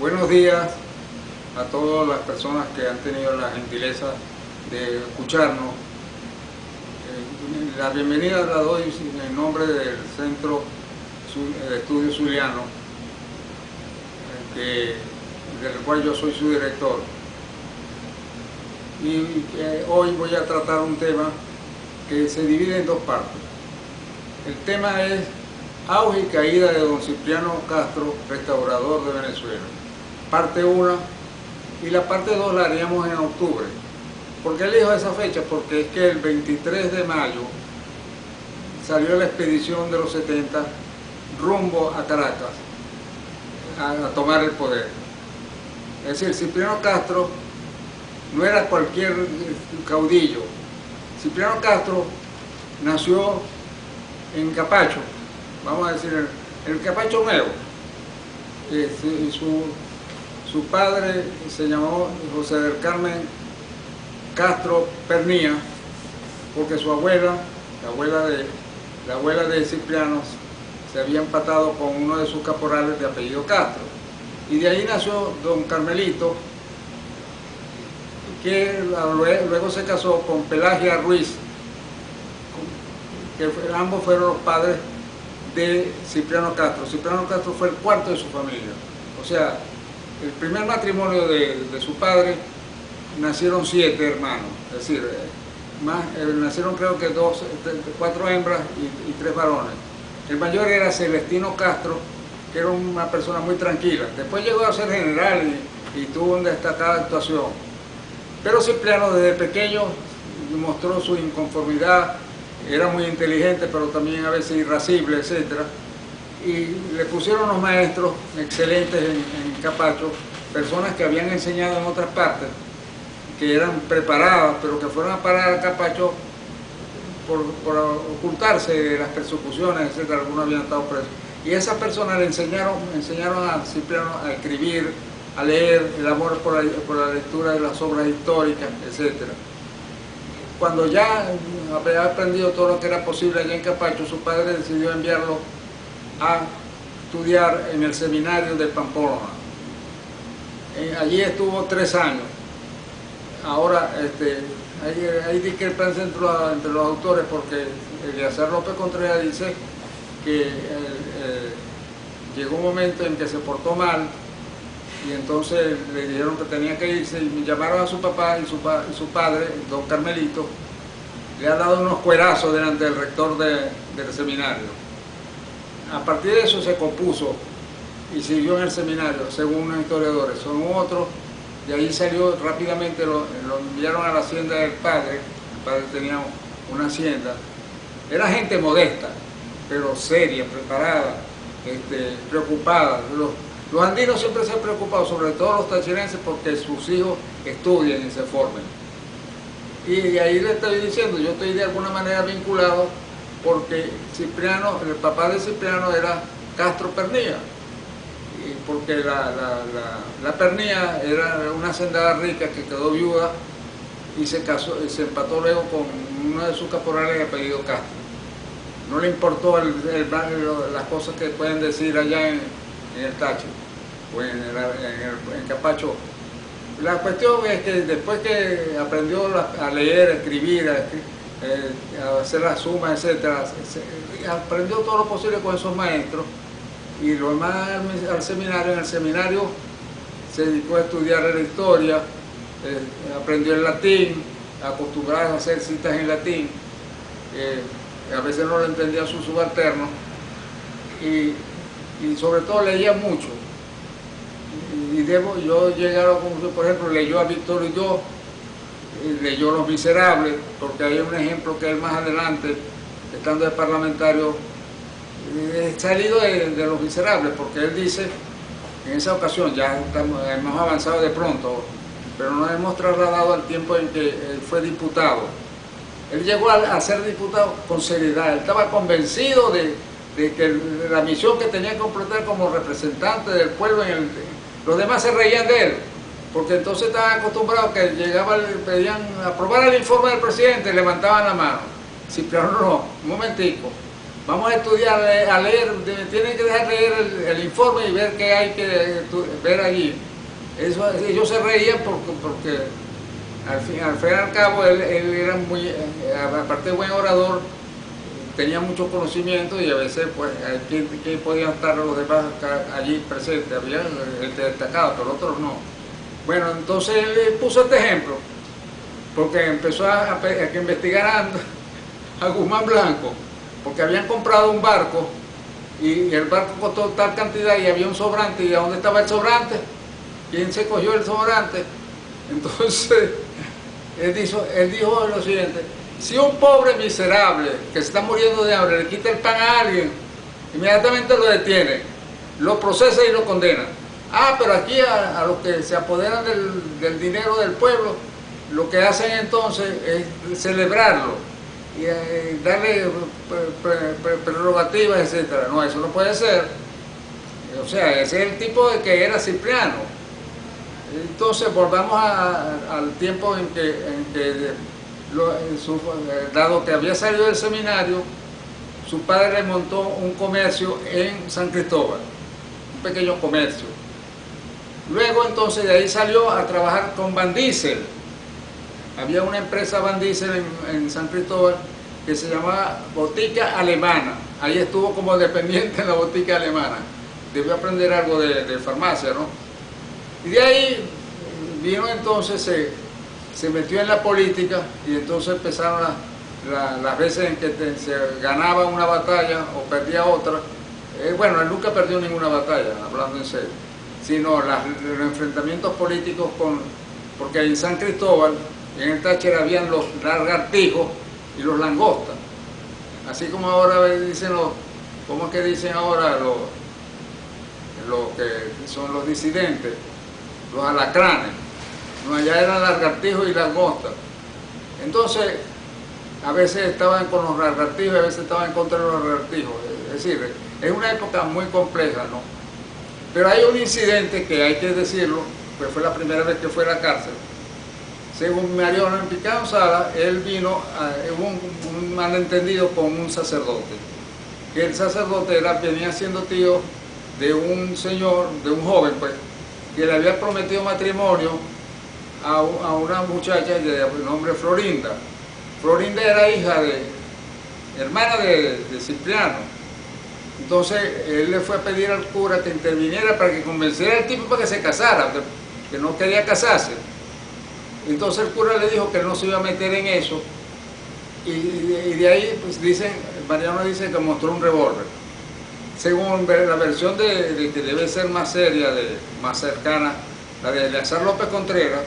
Buenos días a todas las personas que han tenido la gentileza de escucharnos. La bienvenida la doy en nombre del Centro de Estudios Zuliano, del cual yo soy su director. Y hoy voy a tratar un tema que se divide en dos partes. El tema es auge y caída de don Cipriano Castro, restaurador de Venezuela. Parte 1, y la parte 2 la haríamos en octubre. ¿Por qué elijo esa fecha? Porque es que el 23 de mayo salió la expedición de los 70 rumbo a Caracas a tomar el poder. Es decir, Cipriano Castro no era cualquier caudillo. Cipriano Castro nació en Capacho, vamos a decir, el Capacho Nuevo. Su padre se llamó José del Carmen Castro Pernía, porque su abuela, la abuela de Cipriano, se había empatado con uno de sus caporales de apellido Castro. Y de ahí nació don Carmelito, que luego se casó con Pelagia Ruiz, que ambos fueron los padres de Cipriano Castro. Cipriano Castro fue el cuarto de su familia. O sea, el primer matrimonio de su padre nacieron 7 hermanos, es decir, nacieron creo que 4 hembras y 3 varones. El mayor era Celestino Castro, que era una persona muy tranquila. Después llegó a ser general y tuvo una destacada actuación. Pero Cipriano desde pequeño mostró su inconformidad, era muy inteligente, pero también a veces irascible, etc. Y le pusieron unos maestros excelentes en Capacho, personas que habían enseñado en otras partes, que eran preparadas, pero que fueron a parar a Capacho por ocultarse de las persecuciones, etc. Algunos habían estado presos. Y esas personas le enseñaron a Cipriano a escribir, a leer, el amor por la lectura de las obras históricas, etc. Cuando ya había aprendido todo lo que era posible allá en Capacho, su padre decidió enviarlo a estudiar en el seminario de Pamplona. Allí estuvo 3 años. Ahora hay discrepancia entre los autores, porque Eleazar López Contreras dice que llegó un momento en que se portó mal y entonces le dijeron que tenía que irse y llamaron a su papá y su padre, don Carmelito, le ha dado unos cuerazos delante del rector del seminario. A partir de eso se compuso y siguió en el seminario, según unos historiadores. Son otros, de ahí salió rápidamente, lo enviaron a la hacienda del padre. El padre tenía una hacienda. Era gente modesta, pero seria, preparada, preocupada. Los andinos siempre se han preocupado, sobre todo los tachirenses, porque sus hijos estudien y se formen. Y ahí le estoy diciendo, yo estoy de alguna manera vinculado, porque Cipriano, el papá de Cipriano era Castro Pernía, porque la Pernía era una hacendada rica que quedó viuda y se casó, se empató luego con uno de sus caporales de apellido Castro. No le importó las cosas que pueden decir allá en el Táchira o en Capacho. La cuestión es que después que aprendió a leer, a escribir, a hacer las sumas, etc., aprendió todo lo posible con esos maestros y lo demás al seminario. En el seminario se dedicó a estudiar la historia, aprendió el latín, acostumbrado a hacer citas en latín, a veces no lo entendía su subalterno, y sobre todo leía mucho. Yo llegaron, por ejemplo, leyó a Víctor Hugo, leyó Los Miserables, porque hay un ejemplo que él más adelante, estando de parlamentario, salido de Los Miserables, porque él dice, en esa ocasión, ya hemos avanzado de pronto, pero nos hemos trasladado al tiempo en que él fue diputado. Él llegó a ser diputado con seriedad, él estaba convencido de que la misión que tenía que completar como representante del pueblo los demás se reían de él, porque entonces estaban acostumbrados que llegaban, pedían aprobar el informe del presidente y levantaban la mano. Cipriano no, un momentico, vamos a estudiar, a leer, tienen que dejar leer el informe y ver qué hay que ver allí. Ellos se reían porque al fin y al cabo él era muy, aparte de buen orador, tenía mucho conocimiento y a veces pues ¿quién podían estar los demás allí presentes? Había el destacado, pero otros no. Bueno, entonces él puso este ejemplo, porque empezó a que investigaran a Guzmán Blanco, porque habían comprado un barco y el barco costó tal cantidad y había un sobrante, y ¿a dónde estaba el sobrante? ¿Quién se cogió el sobrante? Entonces él dijo lo siguiente: si un pobre miserable que se está muriendo de hambre le quita el pan a alguien, inmediatamente lo detiene, lo procesa y lo condena. Ah, pero aquí a los que se apoderan del dinero del pueblo, lo que hacen entonces es celebrarlo y darle prerrogativas, etc. No, eso no puede ser. O sea, ese es el tipo de que era Cipriano. Entonces volvamos al tiempo en que dado que había salido del seminario, su padre le montó un comercio en San Cristóbal, un pequeño comercio. Luego entonces de ahí salió a trabajar con Van Diesel. Había una empresa Van Diesel en San Cristóbal que se llamaba Botica Alemana. Ahí estuvo como dependiente en la Botica Alemana. Debió aprender algo de farmacia, ¿no? Y de ahí vino entonces, se metió en la política y entonces empezaron las veces en que se ganaba una batalla o perdía otra. Bueno, él nunca perdió ninguna batalla, hablando en serio, sino los enfrentamientos políticos porque en San Cristóbal, en el Táchira, habían los lagartijos y los langostas. Así como ahora dicen ¿cómo es que dicen ahora los que son los disidentes? Los alacranes. No, allá eran lagartijos y langostas. Entonces, a veces estaban con los lagartijos y a veces estaban en contra de los lagartijos. Es decir, es una época muy compleja, ¿no? Pero hay un incidente que hay que decirlo, pues fue la primera vez que fue a la cárcel. Según Mariano Picado Sala, él vino, hubo un malentendido con un sacerdote. Que el sacerdote venía siendo tío de un señor, de un joven, pues, que le había prometido matrimonio a una muchacha de nombre Florinda. Florinda era hermana de Cipriano. Entonces él le fue a pedir al cura que interviniera para que convenciera al tipo para que se casara, que no quería casarse. Entonces el cura le dijo que él no se iba a meter en eso, y de ahí pues Mariano dice que mostró un revólver. Según la versión de que debe ser más seria, más cercana, la de Eleazar López Contreras,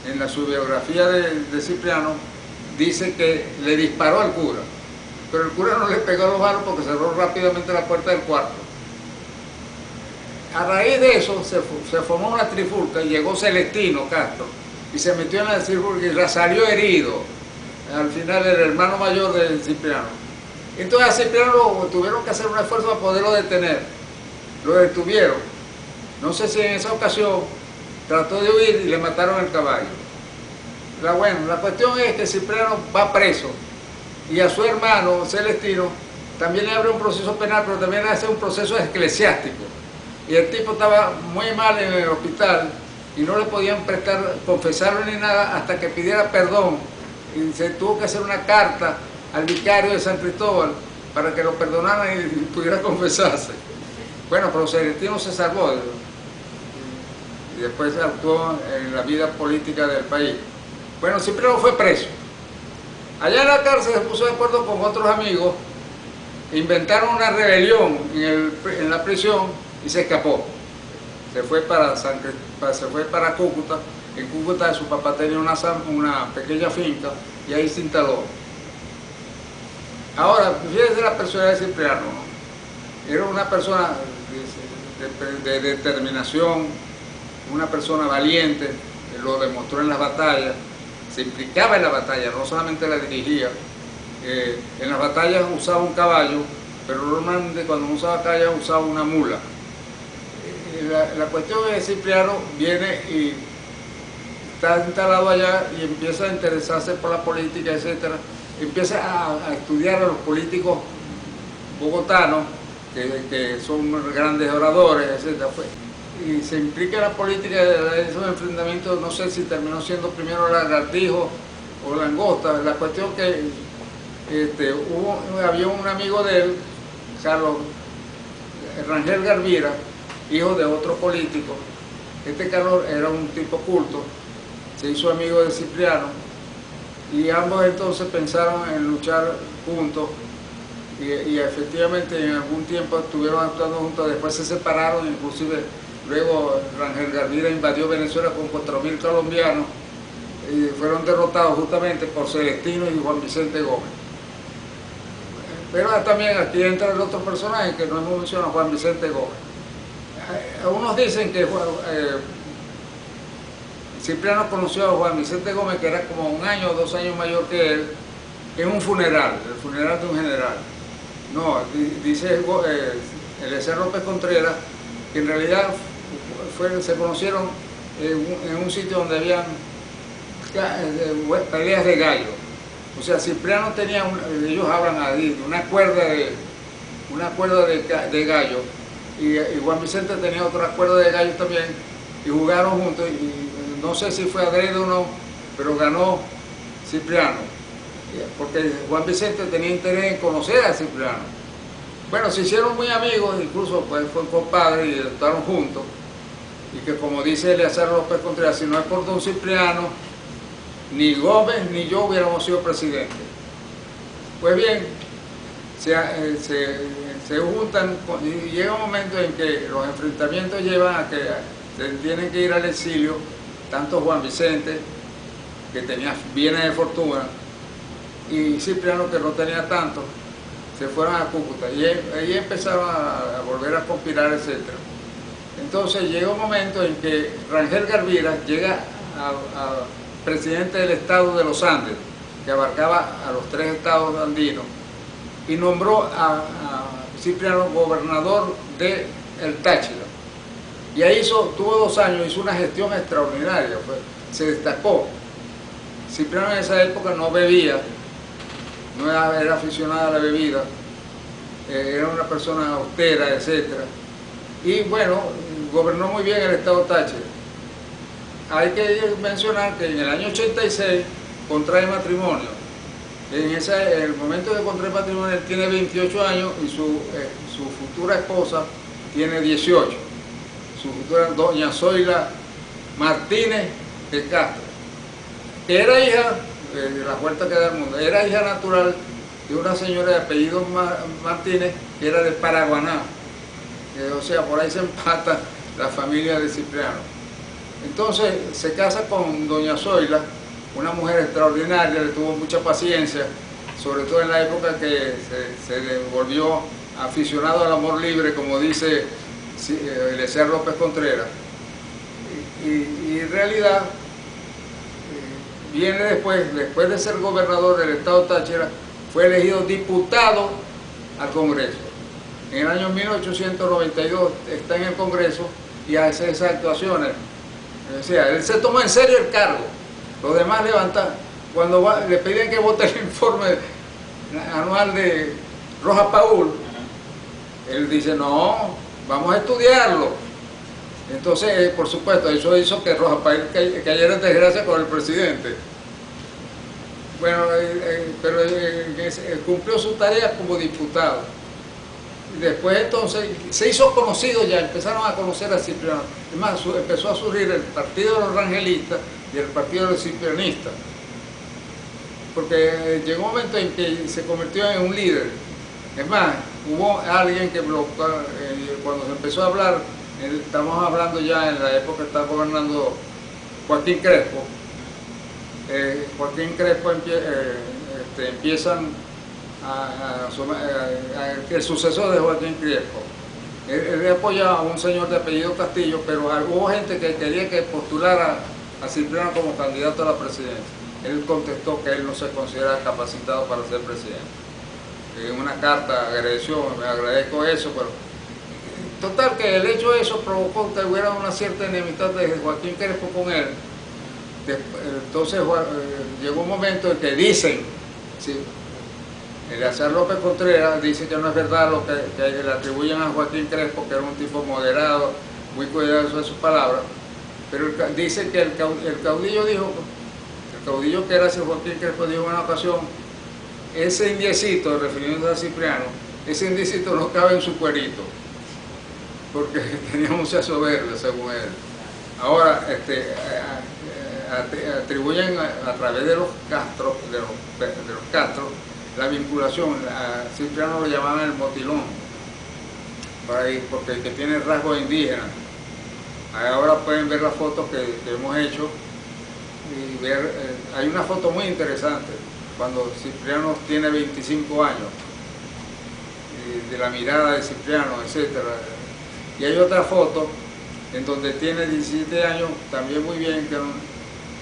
en su biografía de Cipriano, dice que le disparó al cura, pero el cura no le pegó los balos porque cerró rápidamente la puerta del cuarto. A raíz de eso se formó una trifulca y llegó Celestino Castro y se metió en la trifulca y salió herido. Al final el hermano mayor de Cipriano. Entonces a Cipriano tuvieron que hacer un esfuerzo para poderlo detener. Lo detuvieron. No sé si en esa ocasión trató de huir y le mataron el caballo. Bueno, la cuestión es que Cipriano va preso y a su hermano Celestino también le abre un proceso penal, pero también le hace un proceso eclesiástico. Y el tipo estaba muy mal en el hospital y no le podían confesarlo ni nada hasta que pidiera perdón. Y se tuvo que hacer una carta al vicario de San Cristóbal para que lo perdonaran y pudiera confesarse. Bueno, pero Celestino se salvó y después actuó en la vida política del país. Bueno, Cipriano fue preso. Allá en la cárcel se puso de acuerdo con otros amigos, inventaron una rebelión en la prisión y se escapó. Se fue para Cúcuta. En Cúcuta su papá tenía una pequeña finca y ahí se instaló. Ahora, fíjense la personalidad de Cipriano, ¿no? Era una persona de determinación, una persona valiente, lo demostró en las batallas, se implicaba en la batalla, no solamente la dirigía. En las batallas usaba un caballo, pero normalmente cuando no usaba caballo usaba una mula. La cuestión es que Cipriano viene y está instalado allá y empieza a interesarse por la política, etc. Empieza a estudiar a los políticos bogotanos que son grandes oradores, etc. Y se implica en la política de esos enfrentamientos, no sé si terminó siendo primero lagartijo o langosta. La cuestión que había un amigo de él, Carlos Rangel Garvira, hijo de otro político. Este Carlos era un tipo culto, se hizo amigo de Cipriano y ambos entonces pensaron en luchar juntos y efectivamente en algún tiempo estuvieron actuando juntos, después se separaron, inclusive luego Rangel Garvira invadió Venezuela con 4.000 colombianos y fueron derrotados justamente por Celestino y Juan Vicente Gómez. Pero también aquí entra el otro personaje que no hemos mencionado, Juan Vicente Gómez. Algunos dicen que Cipriano conoció a Juan Vicente Gómez, que era como 1 año o 2 años mayor que él, en un funeral, el funeral de un general. No, dice Eliezer López Contreras, que en realidad se conocieron en un sitio donde habían peleas de gallo. O sea, Cipriano tenía, ellos hablan ahí, de una cuerda de gallo, y Juan Vicente tenía otra cuerda de gallo también, y jugaron juntos, y no sé si fue adrede o no, pero ganó Cipriano, porque Juan Vicente tenía interés en conocer a Cipriano. Bueno, se hicieron muy amigos, incluso pues fue compadre y estaban juntos, y que como dice Eliezer López Contreras, si no es por don Cipriano, ni Gómez ni yo hubiéramos sido presidentes. Pues bien, se juntan y llega un momento en que los enfrentamientos llevan a que se tienen que ir al exilio, tanto Juan Vicente, que tenía bienes de fortuna, y Cipriano, que no tenía tanto, se fueron a Cúcuta y ahí empezaron a volver a conspirar, etc. Entonces llega un momento en que Rangel Garvira llega a presidente del estado de los Andes, que abarcaba a los 3 estados andinos, y nombró a Cipriano gobernador de el Táchira. Y ahí tuvo 2 años, hizo una gestión extraordinaria, se destacó. Cipriano en esa época no bebía, no era aficionado a la bebida, era una persona austera, etc. Y bueno, gobernó muy bien el estado Táchira. Hay que mencionar que en el año 86 contrae matrimonio. En el momento que contrae matrimonio, él tiene 28 años y su futura esposa tiene 18. Su futura doña Zoila Martínez de Castro, que era hija de la Vuelta que da al mundo, era hija natural de una señora de apellido Martínez, que era de Paraguaná. O sea, por ahí se empata la familia de Cipriano. Entonces se casa con doña Zoila, una mujer extraordinaria, le tuvo mucha paciencia, sobre todo en la época que se volvió aficionado al amor libre, como dice Eliezer López Contreras. Y en realidad viene después de ser gobernador del estado Táchira, fue elegido diputado al Congreso. En el año 1892 está en el Congreso y hace esas actuaciones. O sea, él se toma en serio el cargo. Los demás levantan. Cuando le piden que vote el informe anual de Rojas Paul, él dice, no, vamos a estudiarlo. Entonces, por supuesto, eso hizo que Rojas Paul cayera en desgracia con el presidente. Bueno, pero cumplió su tarea como diputado. Y después entonces se hizo conocido ya, empezaron a conocer a Cipriano. Es más, empezó a surgir el partido de los rangelistas y el partido de los ciprianistas. Porque llegó un momento en que se convirtió en un líder. Es más, hubo alguien que cuando se empezó a hablar, estamos hablando ya en la época que está gobernando Joaquín Crespo. Joaquín Crespo empiezan el sucesor de Joaquín Crespo. Él apoyaba a un señor de apellido Castillo, pero hubo gente que quería que postulara a Cipriano como candidato a la presidencia. Él contestó que él no se considera capacitado para ser presidente. En una carta agradeció, me agradezco eso, pero total que el hecho de eso provocó que hubiera una cierta enemistad de Joaquín Crespo con él. Entonces llegó un momento en que dicen, sí, Eleazar López Contreras dice que no es verdad lo que le atribuyen a Joaquín Crespo, que era un tipo moderado, muy cuidadoso de sus palabras, pero dice que el caudillo que era Joaquín Crespo dijo en una ocasión, ese indiecito, refiriéndose a Cipriano, ese indiecito no cabe en su cuerito, porque tenía mucha soberbia, según él. Ahora, atribuyen a través de los Castro, la vinculación, a Cipriano lo llamaban el motilón, porque que tiene rasgos indígenas. Ahora pueden ver las fotos que hemos hecho y ver, hay una foto muy interesante, cuando Cipriano tiene 25 años, de la mirada de Cipriano, etc. Y hay otra foto en donde tiene 17 años, también muy bien,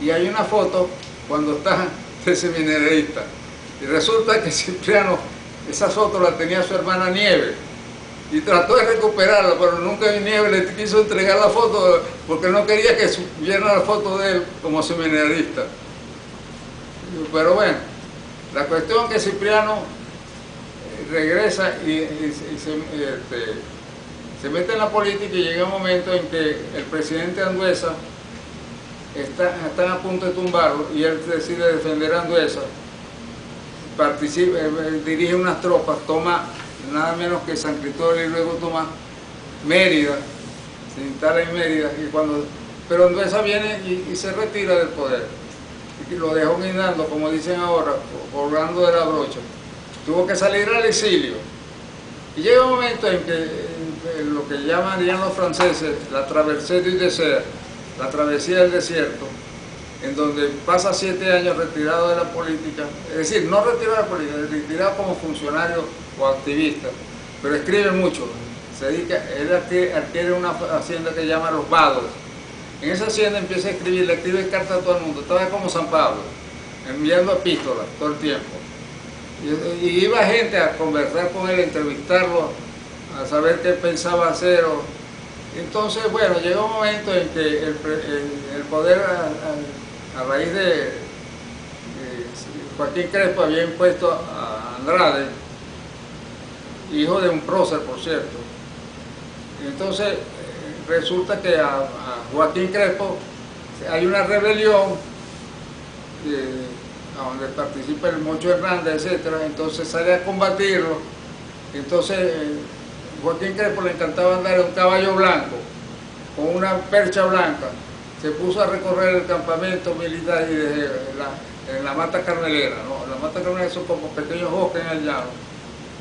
y hay una foto cuando está de seminarista. Y resulta que Cipriano, esa foto la tenía su hermana Nieve, y trató de recuperarla, pero nunca Nieve le quiso entregar la foto, porque no quería que vieran la foto de él como seminarista. Pero bueno, la cuestión es que Cipriano regresa y se mete en la política, y llega un momento en que el presidente Andueza están a punto de tumbarlo, y él decide defender a Andueza, dirige unas tropas, toma nada menos que San Cristóbal y luego toma Mérida, se instala en Mérida, pero Andueza viene y se retira del poder, y lo dejó guindando, como dicen ahora, colgando de la brocha. Tuvo que salir al exilio, y llega un momento en que lo que llamarían los franceses la traversée du désert, la travesía del desierto, en donde pasa 7 años retirado de la política, es decir, no retirado de la política, retirado como funcionario o activista, pero escribe mucho. Él adquiere una hacienda que llama Los Vados. En esa hacienda empieza a escribir, le escribe cartas a todo el mundo, estaba como San Pablo, enviando epístolas todo el tiempo. Y iba gente a conversar con él, a entrevistarlo, a saber qué pensaba hacer. Entonces, bueno, llegó un momento en que el poder, a raíz de Joaquín Crespo, había impuesto a Andrade, hijo de un prócer, por cierto. Entonces, resulta que a Joaquín Crespo hay una rebelión, donde participa el Mocho Hernández, etc. Entonces sale a combatirlo. Entonces Joaquín Crespo le encantaba andar en un caballo blanco, con una percha blanca. Se puso a recorrer el campamento militar en la Mata Carmelera, ¿no? La Mata Carmelera son como pequeños bosques en el llano.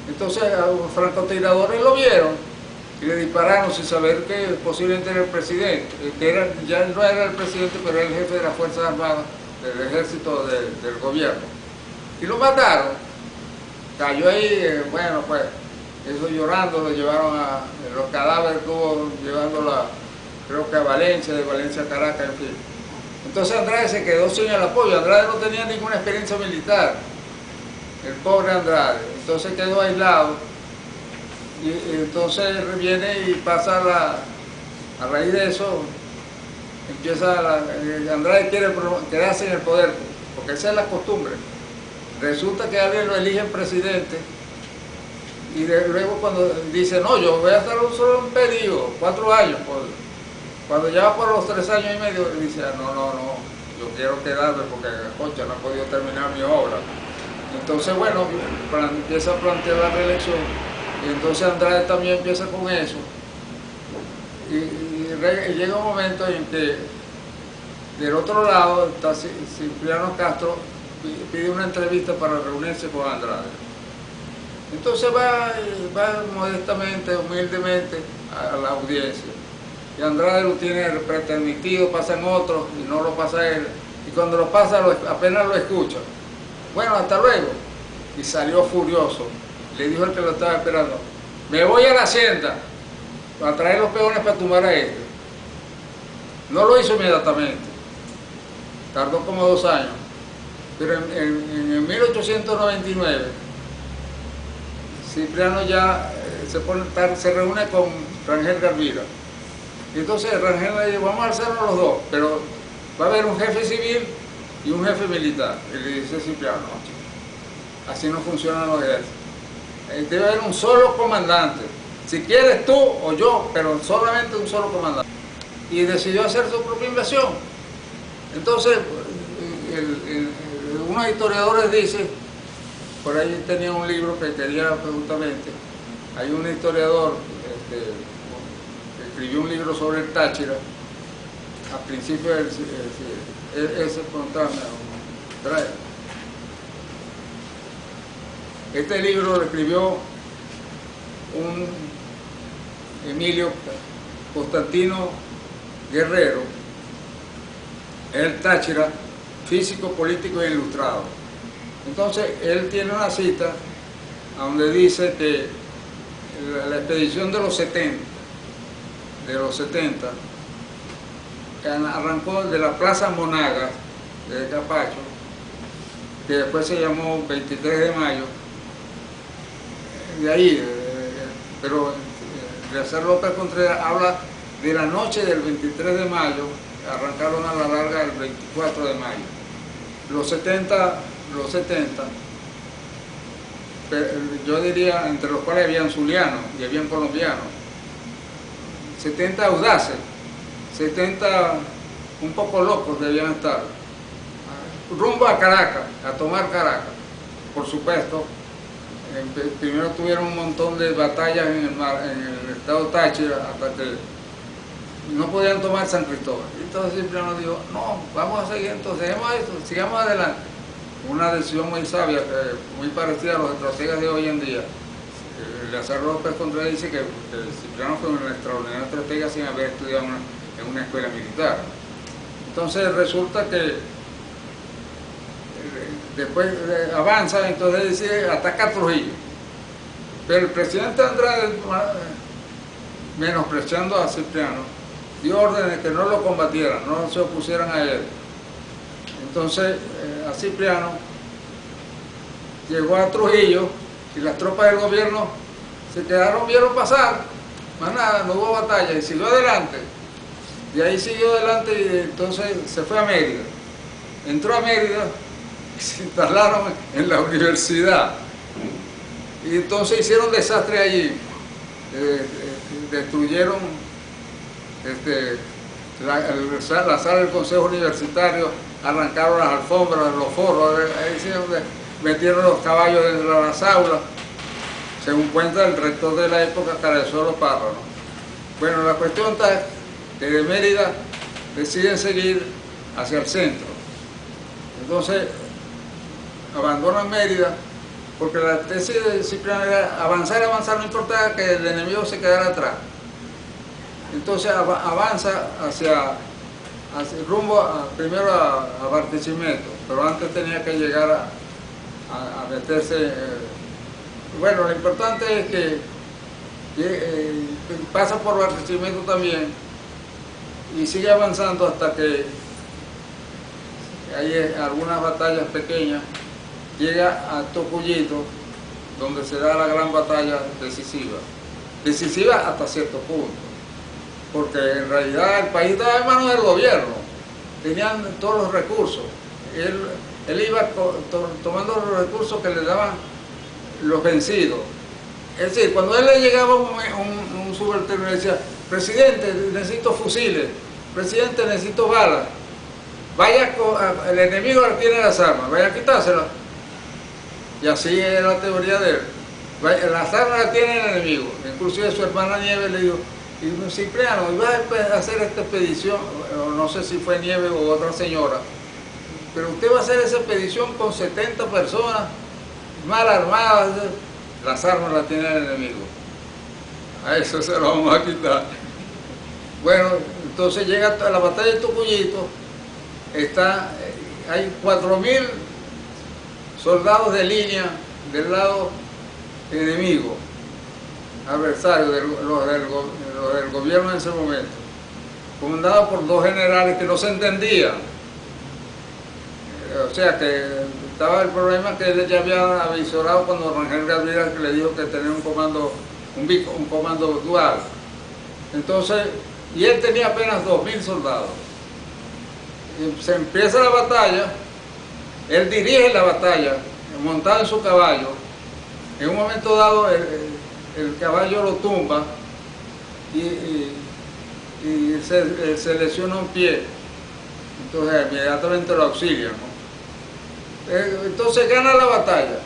Entonces a los francotiradores lo vieron y le dispararon sin saber que posiblemente era el presidente, ya no era el presidente, pero era el jefe de las Fuerzas Armadas, del ejército del gobierno, y lo mataron. Cayó ahí, bueno, pues eso llorando, lo llevaron los cadáveres, estuvo llevándolo creo que a Valencia, de Valencia a Caracas, en fin. Entonces Andrade se quedó sin el apoyo. Andrade no tenía ninguna experiencia militar, el pobre Andrade, entonces quedó aislado, y entonces viene y pasa a raíz de eso, Andrade quiere quedarse en el poder, porque esa es la costumbre. Resulta que alguien lo eligen presidente, y luego cuando dice, no, yo voy a estar solo un periodo, 4 años, cuando ya va por los 3 años y medio, dice, no, yo quiero quedarme porque, concha, no he podido terminar mi obra. Entonces, bueno, empieza a plantear la reelección, y entonces Andrade también empieza con eso, y llega un momento en que del otro lado está Cipriano Castro, pide una entrevista para reunirse con Andrade. Entonces va modestamente, humildemente a la audiencia, y Andrade lo tiene pretermitido, pasan otros y no lo pasa él, y cuando lo pasa apenas lo escucha. Bueno, hasta luego. Y salió furioso, le dijo al que lo estaba esperando, me voy a la hacienda a traer los peones para tumbar a este. No lo hizo inmediatamente, tardó como 2 años, pero en 1899 Cipriano ya se reúne con Rangel Garvira, y entonces Rangel le dice, vamos a alzarnos los dos, pero va a haber un jefe civil y un jefe militar. Y le dice Cipriano, Así no funcionan los ejércitos. Debe haber un solo comandante. Si quieres tú o yo, pero solamente un solo comandante. Y decidió hacer su propia invasión. Entonces, unos historiadores dicen, por ahí tenía un libro que quería justamente, hay un historiador que escribió un libro sobre el Táchira, a principios del ese trae. Este libro lo escribió un Emilio Constantino Guerrero, el Táchira, físico, político e ilustrado. Entonces, él tiene una cita donde dice que la expedición de los 70, arrancó de la Plaza Monagas de Capacho, que después se llamó 23 de mayo, de ahí, pero Eleazar López Contreras habla de la noche del 23 de mayo, arrancaron a la larga el 24 de mayo. Los 70, yo diría, entre los cuales habían zulianos y habían colombianos, 70 audaces, 70 un poco locos debían estar, rumbo a Caracas, a tomar Caracas, por supuesto. Primero tuvieron un montón de batallas en el estado Táchira hasta que no podían tomar San Cristóbal. Entonces Cipriano dijo, no, vamos a seguir, entonces sigamos adelante. Una decisión muy sabia, muy parecida a los estrategas de hoy en día. Eleazar López Contreras dice que Cipriano fue un extraordinario estratega sin haber estudiado en una escuela militar. Entonces resulta que después avanza, entonces decide atacar Trujillo. Pero el presidente Andrade, menospreciando a Cipriano, dio órdenes que no lo combatieran, no se opusieran a él. Entonces a Cipriano llegó a Trujillo y las tropas del gobierno se quedaron, vieron pasar, más nada, no hubo batalla y siguió adelante. De ahí siguió adelante y entonces se fue a Mérida. Entró a Mérida y se instalaron en la universidad. Y entonces hicieron desastre allí. Destruyeron la sala del Consejo Universitario, arrancaron las alfombras, los forros, metieron los caballos dentro de las aulas, según cuenta el rector de la época, Carazoro Párrano. Bueno, la cuestión está que de Mérida deciden seguir hacia el centro. Entonces, abandonan Mérida, porque la tesis de Cipriano era avanzar, no importaba que el enemigo se quedara atrás. Entonces avanza hacia rumbo primero a Barquisimeto, pero antes tenía que llegar a meterse. Bueno, lo importante es que pasa por Barquisimeto también y sigue avanzando hasta que hay algunas batallas pequeñas, llega a Tocuyito, donde se da la gran batalla decisiva hasta cierto punto, porque en realidad el país estaba en manos del gobierno, tenían todos los recursos, él iba tomando los recursos que le daban los vencidos. Es decir, cuando él le llegaba un subalterno y le decía, presidente, necesito fusiles, presidente, necesito balas, vaya, el enemigo tiene las armas, vaya a quitárselas. Y así era la teoría de él. Las armas las tiene el enemigo. Inclusive su hermana Nieves le dijo, y Cipriano, iba a hacer esta expedición, no sé si fue Nieves o otra señora, pero usted va a hacer esa expedición con 70 personas mal armadas, las armas las tiene el enemigo. A eso se lo vamos a quitar. Bueno, entonces llega a la batalla de Tocuyito, hay 4.000 soldados de línea del lado enemigo, adversario, los del gobierno en ese momento, comandados por dos generales que no se entendían. O sea que estaba el problema que él ya había avisorado cuando Rangel Gabriel le dijo que tenía un comando dual. Entonces, y él tenía apenas 2.000 soldados. Y se empieza la batalla, él dirige la batalla montado en su caballo. En un momento dado el caballo lo tumba y se lesiona un pie. Entonces inmediatamente lo auxilian, ¿no? Entonces gana la batalla,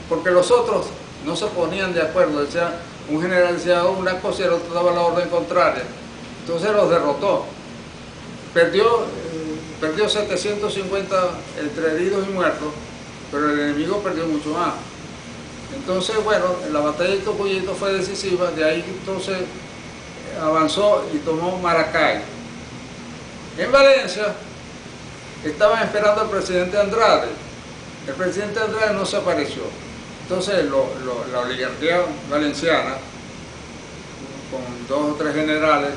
porque los otros no se ponían de acuerdo. Decía, un general decía una cosa y el otro daba la orden contraria. Entonces los derrotó. Perdió 750 entre heridos y muertos, pero el enemigo perdió mucho más. Entonces, bueno, la batalla de Tocuyito fue decisiva. De ahí entonces avanzó y tomó Maracay. En Valencia estaban esperando al presidente Andrade. El presidente Andrade no se apareció. Entonces la oligarquía valenciana, con 2 o 3 generales,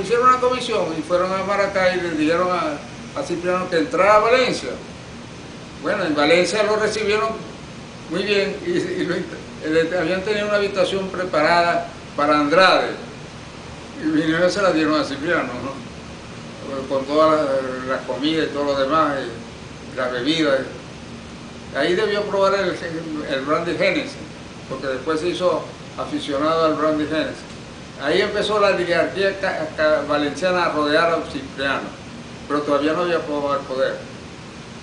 hicieron una comisión y fueron a Maracay y le dijeron a Cipriano que entrara a Valencia. Bueno, en Valencia lo recibieron muy bien y habían tenido una habitación preparada para Andrade y vinieron y se la dieron a Cipriano, ¿no? Con toda la comida y todo lo demás, y la bebida. Ahí debió probar el brandy Genesis, porque después se hizo aficionado al brandy Genesis. Ahí empezó la oligarquía valenciana a rodear a Cipriano, pero todavía no había probado el poder.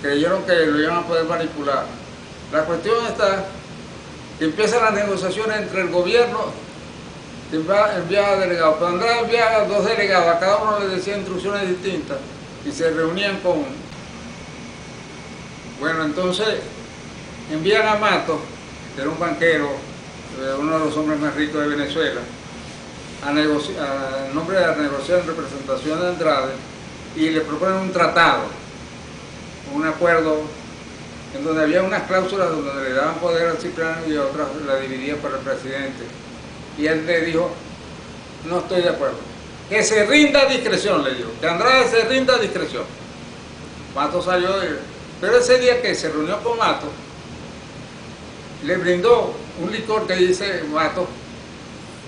Creyeron que lo iban a poder manipular. La cuestión está que empiezan las negociaciones entre el gobierno, que enviaba delegados. Pero Andrade enviaba 2 delegados, a cada uno le decía instrucciones distintas y se reunían con... Bueno, entonces envían a Matos, que era un banquero, uno de los hombres más ricos de Venezuela, en nombre de la negociación en representación de Andrade, y le proponen un tratado, un acuerdo en donde había unas cláusulas donde le daban poder al Cipriano y otras la dividían por el presidente. Y él le dijo, no estoy de acuerdo. Que se rinda a discreción, le dijo, que Andrade se rinda a discreción. Matos salió pero ese día que se reunió con Matos, le brindó un licor que dice Matos,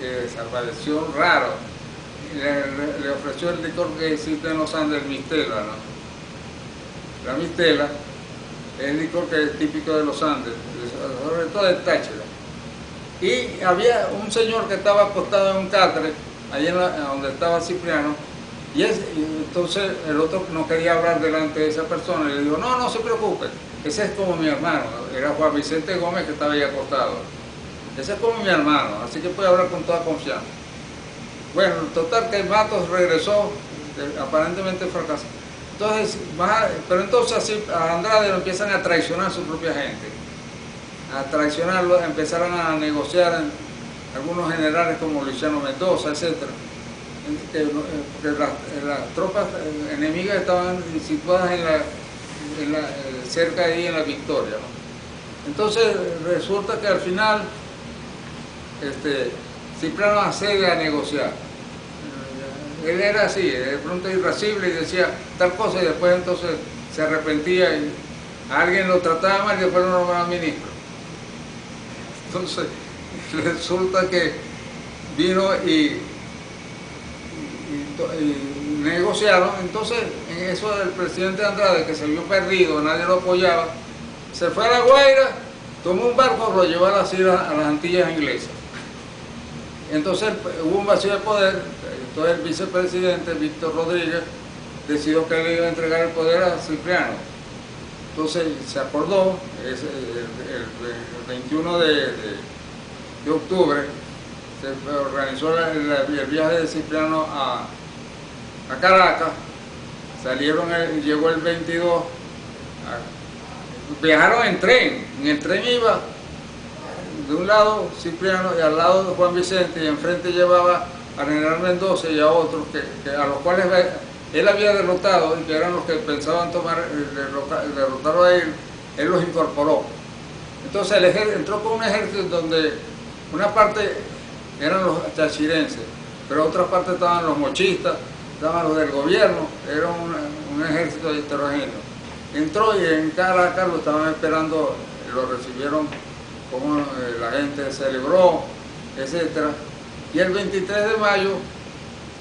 que se pareció raro, le ofreció el licor que existe en los Andes, el Mistela, ¿no? La Mistela es el licor que es típico de los Andes, sobre todo de Táchira. Y había un señor que estaba acostado en un catre, ahí donde estaba Cipriano, y entonces el otro no quería hablar delante de esa persona, y le dijo, no se preocupe, ese es como mi hermano, era Juan Vicente Gómez que estaba ahí acostado, ese es como mi hermano, así que puede hablar con toda confianza. Bueno, total que Matos regresó, aparentemente fracasó. Entonces, pero entonces así a Andrade lo empiezan a traicionar su propia gente, a traicionarlo, empezaron a negociar algunos generales como Luciano Mendoza, etc. Porque las tropas enemigas estaban situadas cerca de ahí en la Victoria, ¿no? Entonces resulta que al final Cipriano accede a negociar. Él era así, de pronto irascible y decía tal cosa y después entonces se arrepentía y a alguien lo trataba mal y después lo nombraba ministro. Entonces resulta que vino y negociaron. Entonces en eso el presidente Andrade, que se vio perdido, nadie lo apoyaba, se fue a La Guaira, tomó un barco, lo llevó a las Antillas Inglesas. Entonces hubo un vacío de poder. Entonces el vicepresidente Víctor Rodríguez decidió que le iba a entregar el poder a Cipriano. Entonces se acordó, el 21 de octubre, se organizó el viaje de Cipriano a Caracas, llegó el 22, viajaron en tren, en el tren iba de un lado Cipriano y al lado de Juan Vicente, y enfrente llevaba a General Mendoza y a otros a los cuales él había derrotado y que eran los que pensaban derrotarlo a él los incorporó. Entonces entró con un ejército donde una parte eran los tachirenses, pero otra parte estaban los mochistas, estaban los del gobierno, era un ejército heterogéneo. Entró y en Caracas lo estaban esperando, lo recibieron como la gente celebró, etc. Y el 23 de mayo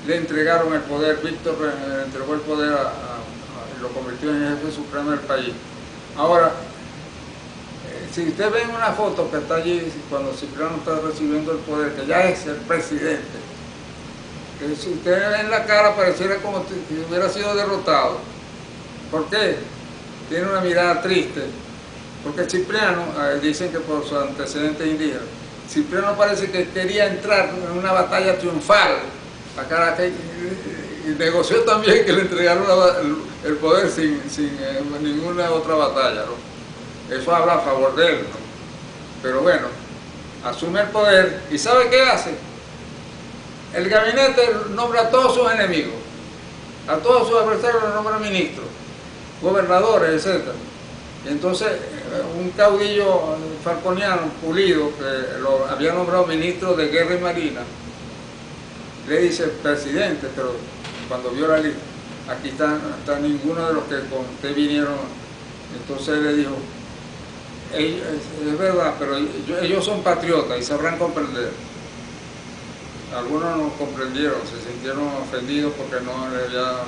le entregaron el poder, Víctor le entregó el poder lo convirtió en jefe supremo del país. Ahora, si usted ve en una foto que está allí cuando Cipriano está recibiendo el poder, que ya es el presidente, que si usted ve en la cara pareciera como si hubiera sido derrotado. ¿Por qué? Tiene una mirada triste, porque Cipriano, dicen que por su antecedente indígena, Cipriano parece que quería entrar en una batalla triunfal a Caracas y negoció también que le entregaron el poder sin ninguna otra batalla, ¿no? Eso habla a favor de él, ¿no? Pero bueno, asume el poder y ¿sabe qué hace? El gabinete nombra a todos sus enemigos, a todos sus adversarios los nombra ministros, gobernadores, etc. Y entonces un caudillo falconiano, Pulido, que lo había nombrado ministro de Guerra y Marina, le dice, presidente, pero cuando vio la lista, aquí está ninguno de los que con usted vinieron. Entonces le dijo, es verdad, pero ellos son patriotas y sabrán comprender. Algunos no comprendieron, se sintieron ofendidos porque no le había...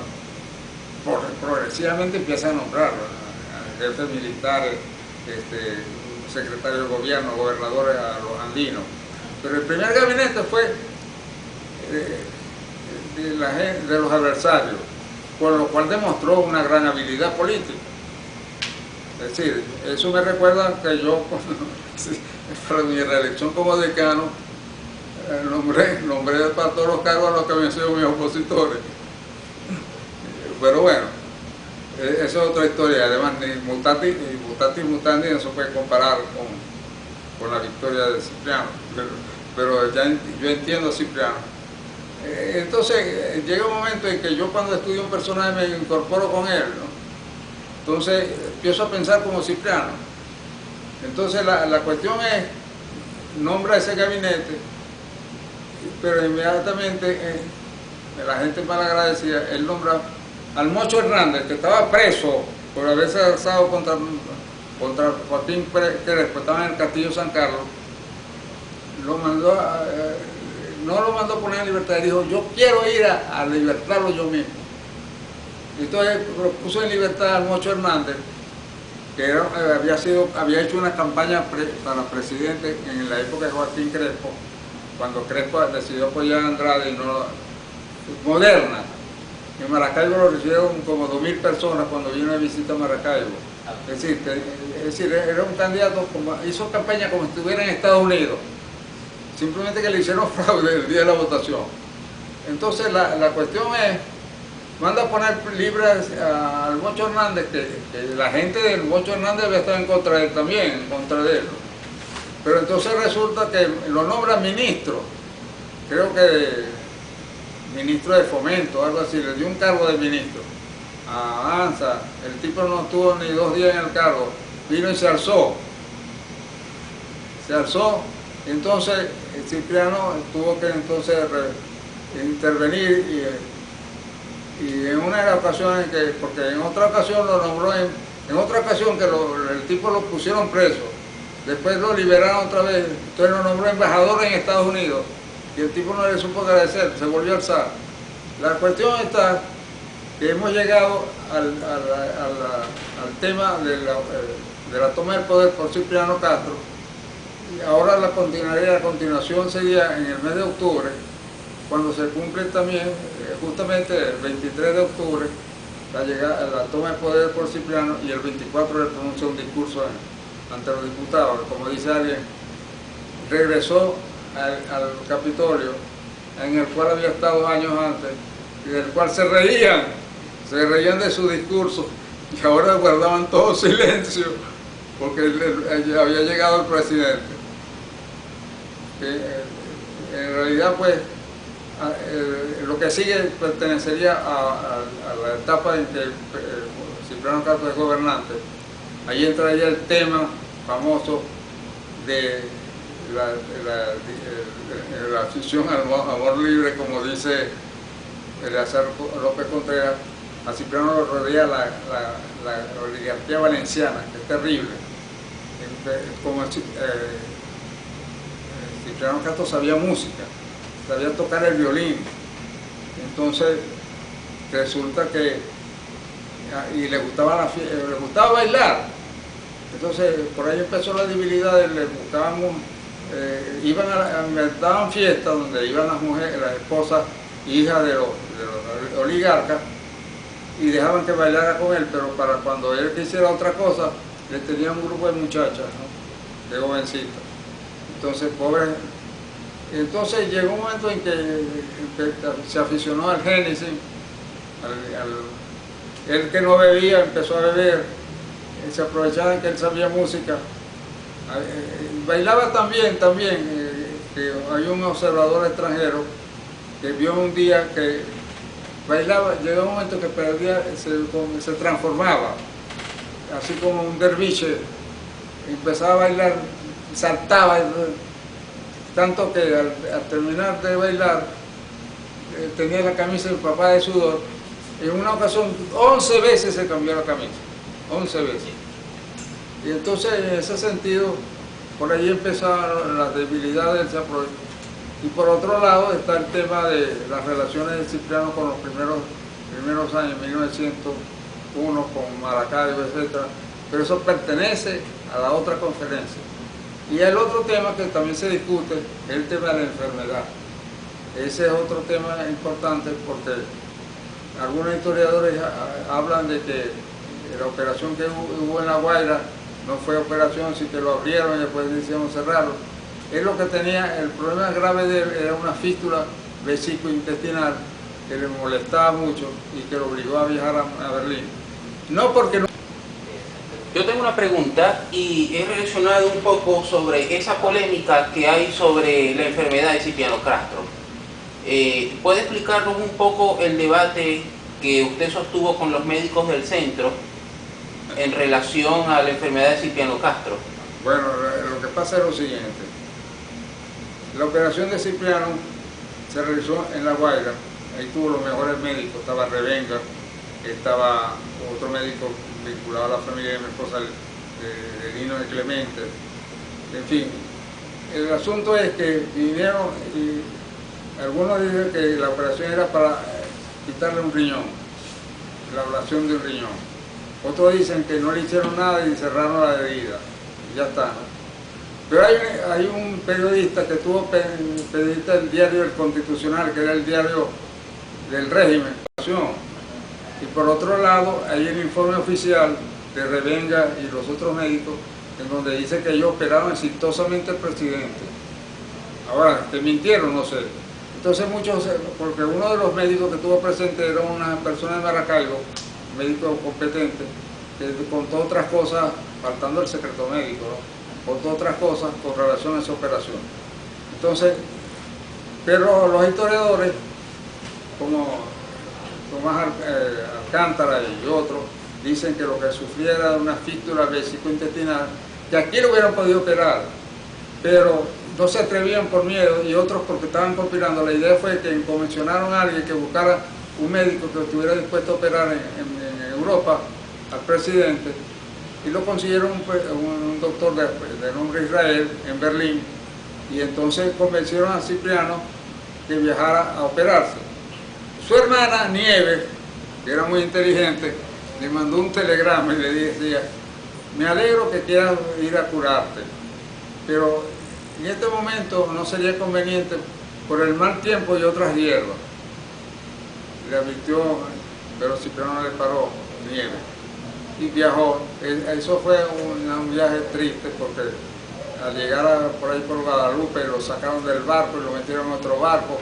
Progresivamente empieza a nombrar a jefes militares, secretarios de gobierno, gobernadores a los andinos. Pero el primer gabinete fue de los adversarios, con lo cual demostró una gran habilidad política. Es decir, eso me recuerda que yo, para mi reelección como decano, nombré para todos los cargos a los que me hicieron mis opositores. Pero bueno, esa es otra historia. Además, ni mutatis mutandis no se puede comparar con la victoria de Cipriano. Pero ya yo entiendo a Cipriano. Entonces, llega un momento en que yo cuando estudio un personaje me incorporo con él, ¿no? Entonces empiezo a pensar como Cipriano. Entonces la cuestión es, nombra ese gabinete, pero inmediatamente la gente malagradecida, él nombra al Mocho Hernández, que estaba preso por haberse alzado contra Joaquín Crespo, estaba en el Castillo San Carlos, lo mandó no lo mandó poner en libertad, dijo, yo quiero ir a libertarlo yo mismo. Entonces puso en libertad al Mocho Hernández, que había hecho una campaña para presidente en la época de Joaquín Crespo, cuando Crespo decidió apoyar a Andrade y no moderna. En Maracaibo lo recibieron como 2.000 personas cuando vino de visita a Maracaibo. Es decir, era un candidato, hizo campaña como si estuviera en Estados Unidos. Simplemente que le hicieron fraude el día de la votación. Entonces la cuestión es, manda a poner libre al Mocho Hernández, que la gente del Mocho Hernández había estado en contra de él también, en contra de él. Pero entonces resulta que lo nombra ministro, creo que ministro de Fomento, algo así, le dio un cargo de ministro a Anza. El tipo no estuvo ni 2 días en el cargo, vino y se alzó. Y entonces Cipriano tuvo que entonces intervenir y en una de las ocasiones porque en otra ocasión lo nombró, en otra ocasión que el tipo lo pusieron preso, después lo liberaron otra vez, entonces lo nombró embajador en Estados Unidos y el tipo no le supo agradecer, se volvió a alzar. La cuestión está que hemos llegado al tema de la toma del poder por Cipriano Castro. Ahora la continuación sería en el mes de octubre, cuando se cumple también, justamente el 23 de octubre, la toma de poder por Cipriano, y el 24 le pronuncia un discurso ante los diputados. Como dice alguien, regresó al Capitolio, en el cual había estado años antes, y del cual se reían de su discurso, y ahora guardaban todo silencio, porque había llegado el presidente. En realidad, pues, lo que sigue pertenecería a la etapa en que Cipriano Castro es gobernante. Ahí entraría el tema famoso de la afición al amor libre, como dice Eleazar López Contreras. A Cipriano lo rodea la oligarquía valenciana, que es terrible. Como Cipriano Castro sabía música, sabía tocar el violín, entonces resulta que y le gustaba bailar, Entonces, por ahí empezó la debilidad, le buscábamos, daban fiestas donde iban las mujeres, las esposas, hijas de los oligarcas, y dejaban que bailara con él, pero para cuando él quisiera otra cosa, le tenía un grupo de muchachas, ¿no?, de jovencitas. Entonces, pobre. Entonces llegó un momento en que se aficionó al Génesis, él que no bebía empezó a beber, se aprovechaba que él sabía música, bailaba también, que hay un observador extranjero que vio un día que bailaba, llegó un momento que perdía, se transformaba, así como un derviche, empezaba a bailar, saltaba, tanto que al terminar de bailar tenía la camisa empapada de sudor. En una ocasión 11 veces se cambió la camisa, 11 veces. Y entonces en ese sentido, por ahí empezaron las debilidades del Chaproy. Y por otro lado está el tema de las relaciones de Cipriano con los primeros años, 1901, con Maracaibo, etc. Pero eso pertenece a la otra conferencia. Y el otro tema que también se discute es el tema de la enfermedad. Ese es otro tema importante porque algunos historiadores hablan de que la operación que hubo en La Guaira no fue operación, sino que lo abrieron y después decidieron cerrarlo. Él lo que tenía, el problema grave de él era una fístula vesicointestinal que le molestaba mucho y que lo obligó a viajar a Berlín. No porque no... Yo tengo una pregunta y es relacionado un poco sobre esa polémica que hay sobre la enfermedad de Cipriano Castro. ¿Puede explicarnos un poco el debate que usted sostuvo con los médicos del centro en relación a la enfermedad de Cipriano Castro? Bueno, lo que pasa es lo siguiente. La operación de Cipriano se realizó en La Guaira, ahí tuvo los mejores médicos, estaba Revenga, estaba otro médico vinculado a la familia de mi esposa, de Lino de Clemente, en fin. El asunto es que vinieron y algunos dicen que la operación era para quitarle un riñón, la ablación de un riñón. Otros dicen que no le hicieron nada y cerraron la herida, y ya está, ¿no? Pero hay un periodista que tuvo periodista del diario El Constitucional, que era el diario del régimen, y por otro lado hay el informe oficial de Revenga y los otros médicos, en donde dice que ellos operaron exitosamente al presidente. Ahora, ¿te mintieron? No sé. Entonces muchos, porque uno de los médicos que estuvo presente era una persona de Maracaibo, médico competente, que contó otras cosas, faltando el secreto médico, ¿no?, contó otras cosas con relación a esa operación. Entonces, pero los historiadores, como Tomás Alcántara y otros, dicen que lo que sufría era una fístula vesicointestinal, que aquí lo hubieran podido operar, pero no se atrevían por miedo, y otros porque estaban conspirando. La idea fue que convencionaron a alguien que buscara un médico que estuviera dispuesto a operar en Europa al presidente, y lo consiguieron un doctor de nombre Israel en Berlín, y entonces convencieron a Cipriano que viajara a operarse. Su hermana Nieves, que era muy inteligente, le mandó un telegrama y le decía: me alegro que quieras ir a curarte, pero en este momento no sería conveniente por el mal tiempo y otras hierbas. Le advirtió, pero Cipriano le paró, Nieves, y viajó. Eso fue un viaje triste porque al llegar por ahí por Guadalupe lo sacaron del barco y lo metieron en otro barco,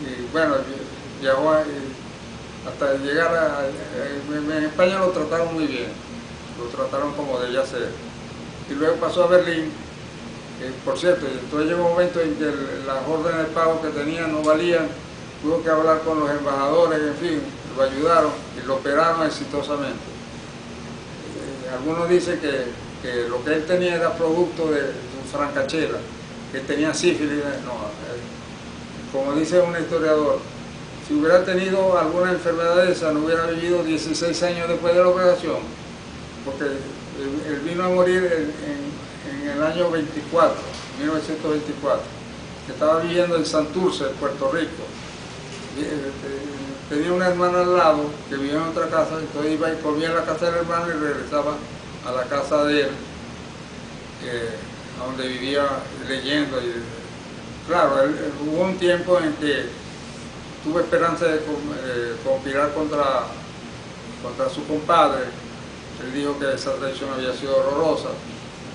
y bueno, viajó hasta llegar en España lo trataron muy bien, lo trataron como debía ser, y luego pasó a Berlín. Por cierto, entonces llegó un momento en que las órdenes de pago que tenía no valían, tuvo que hablar con los embajadores, en fin, lo ayudaron y lo operaron exitosamente. Algunos dicen que lo que él tenía era producto de su francachela, que tenía sífilis. No, como dice un historiador, si hubiera tenido alguna enfermedad de esa, no hubiera vivido 16 años después de la operación, porque él vino a morir en el año 24, 1924, que estaba viviendo en Santurce, Puerto Rico. Tenía una hermana al lado que vivía en otra casa, entonces iba y comía en la casa del hermano y regresaba a la casa de él donde vivía leyendo. Y, claro, hubo un tiempo en que tuvo esperanza de conspirar contra su compadre. Él dijo que esa traición había sido horrorosa.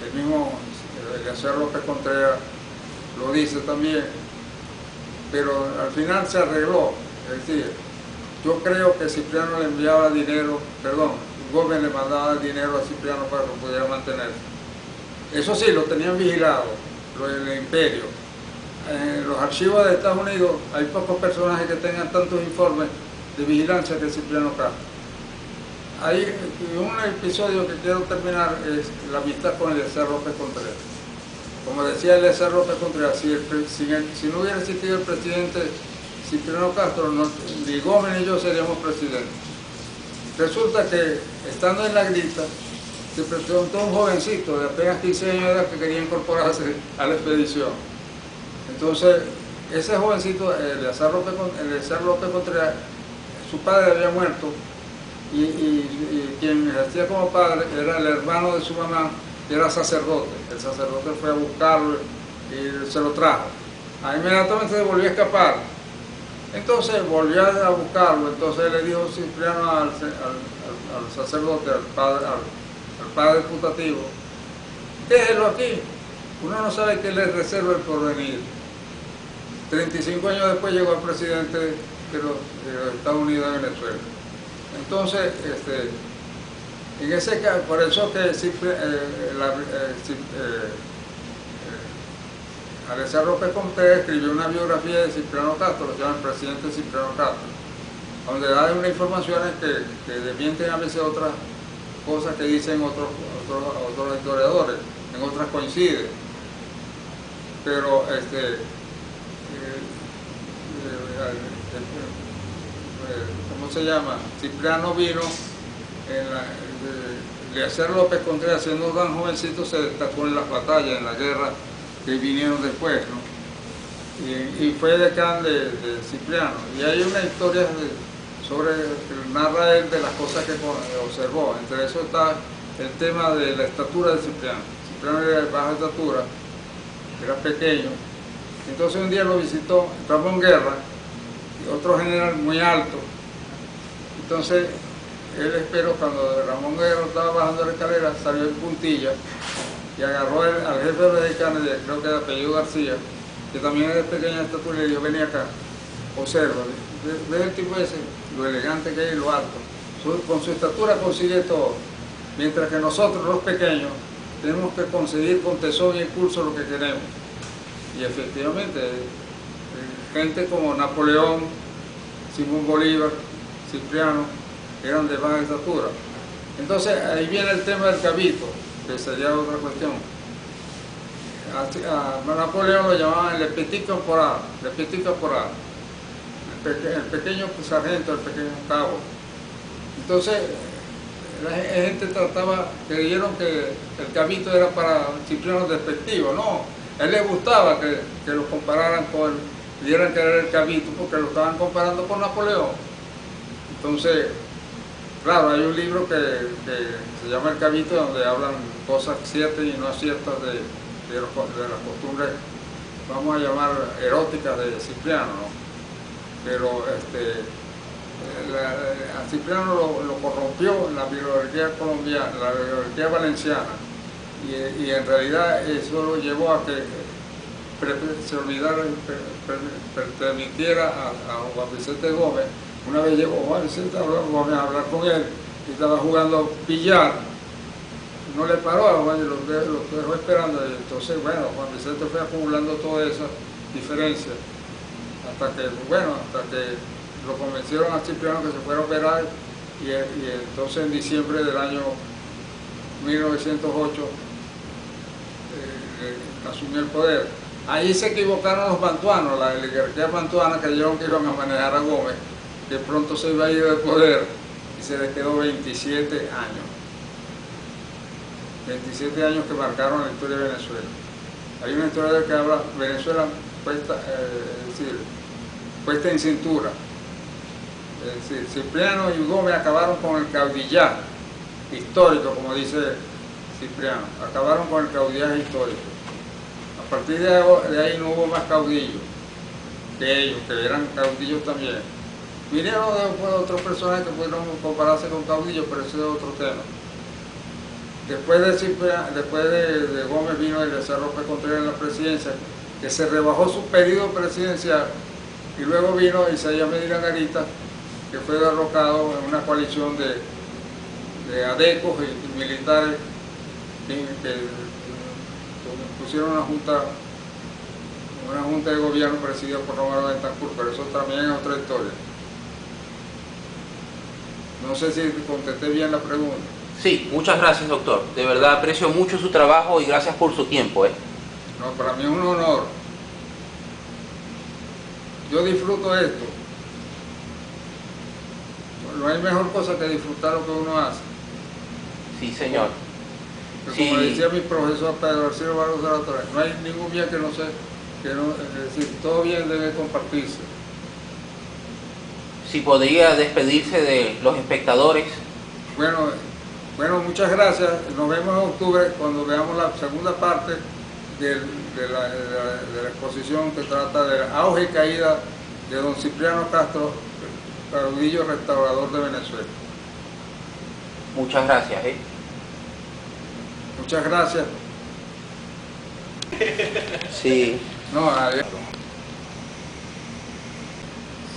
El mismo Eliezer López Contreras lo dice también, pero al final se arregló. Es decir, yo creo que Cipriano le enviaba dinero, Gómez le mandaba dinero a Cipriano para que pudiera mantenerse. Eso sí, lo tenían vigilado, lo del imperio. En los archivos de Estados Unidos hay pocos personajes que tengan tantos informes de vigilancia que Cipriano Castro. Hay un episodio que quiero terminar, es la amistad con Eliezer López Contreras. Como decía Eliezer López Contreras, si no hubiera existido el presidente Cipriano Castro, ni Gómez ni yo seríamos presidentes. Resulta que, estando en la grita, se presentó un jovencito de apenas 15 años de edad que quería incorporarse a la expedición. Entonces, ese jovencito, Eliezer López Contreras, su padre había muerto, y quien ejercía como padre era el hermano de su mamá, que era sacerdote. El sacerdote fue a buscarlo y se lo trajo. Inmediatamente se volvió a escapar. Entonces volvió a buscarlo. Entonces le dijo Cipriano al sacerdote, al padre putativo: déjelo aquí, uno no sabe qué le reserva el porvenir. 35 años después llegó al presidente de los Estados Unidos de Venezuela. Entonces, en ese caso, por eso que Eliezer López Contreras escribió una biografía de Cipriano Castro, lo llama el presidente Cipriano Castro, donde da unas informaciones que desmienten a veces otras cosas que dicen otros historiadores, en otras coinciden. Pero ¿cómo se llama? Cipriano vino, Eliezer López Contreras, siendo tan jovencito, se destacó en las batallas, en la guerra que vinieron después, ¿no? Y fue decán de Cipriano. Y hay una historia que narra él de las cosas que observó. Entre eso está el tema de la estatura de Cipriano. Cipriano era de baja estatura, era pequeño. Entonces un día lo visitó Ramón Guerra, otro general muy alto. Entonces él esperó, cuando Ramón Guerra estaba bajando la escalera, salió en puntilla y agarró al jefe de los decanes, creo que de apellido García, que también es de pequeña estatura, y le dijo: vení acá, observa, ve el tipo ese, lo elegante que es y lo alto. Con su estatura consigue todo, mientras que nosotros los pequeños tenemos que conseguir con tesón y impulso lo que queremos. Y efectivamente, gente como Napoleón, Simón Bolívar, Cipriano, eran de baja estatura. Entonces ahí viene el tema del cabito, que sería otra cuestión. A Napoleón lo llamaban el petit caporal, el pequeño sargento, el pequeño cabo. Entonces la gente creyeron que el cabito era para Cipriano despectivo. No, a él le gustaba que lo compararan dieran que era el cabito, porque lo estaban comparando con Napoleón. Entonces, claro, hay un libro que se llama El Cabito, donde hablan cosas ciertas y no ciertas de las costumbres, vamos a llamar eróticas, de Cipriano, ¿no? Pero a Cipriano lo corrompió la bibliografía colombiana, la bibliografía valenciana, y en realidad eso lo llevó a que se olvidara, permitiera a Juan Vicente Gómez. Una vez llegó Juan Vicente Gómez a hablar con él y estaba jugando billar. No le paró a Juan y lo dejó esperando. Y entonces, bueno, Juan Vicente fue acumulando todas esas diferencias hasta que lo convencieron a Cipriano que se fuera a operar, y entonces en diciembre del año 1908 asumió el poder. Ahí se equivocaron los mantuanos, la oligarquía mantuana, creyeron que iban a manejar a Gómez, que pronto se iba a ir del poder, y se le quedó 27 años. 27 años que marcaron la historia de Venezuela. Hay una historia que habla Venezuela puesta en cintura. Es decir, Cipriano y Gómez acabaron con el caudillar histórico, como dice Cipriano. Acabaron con el caudillaje histórico. A partir de ahí no hubo más caudillos que ellos, que eran caudillos también. Vinieron después otras personas que pudieron compararse con caudillos, pero ese es otro tema. Después de Gómez vino Eliezer López Contreras en la presidencia, que se rebajó su periodo presidencial, y luego vino Isaías Medina Garita, que fue derrocado en una coalición de adecos y militares que pusieron una junta de gobierno presidida por Romero Betancourt, pero eso también es otra historia. No sé si contesté bien la pregunta. Sí, muchas gracias, doctor. De verdad aprecio mucho su trabajo y gracias por su tiempo. No, para mí es un honor. Yo disfruto esto. No hay mejor cosa que disfrutar lo que uno hace. Sí, señor. Como decía mi profesor Pedro Arcilio Barros de la Torre, no hay ningún bien que no sea, es decir, todo bien debe compartirse. Si podría despedirse de los espectadores. Bueno, muchas gracias. Nos vemos en octubre cuando veamos la segunda parte de la exposición que trata del auge y caída de don Cipriano Castro, caudillo restaurador de Venezuela. Muchas gracias. Muchas gracias. Sí. No, adiós.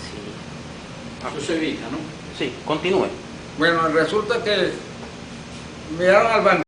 Sí. Eso se evita, ¿no? Sí, continúe. Bueno, resulta que miraron al bandido.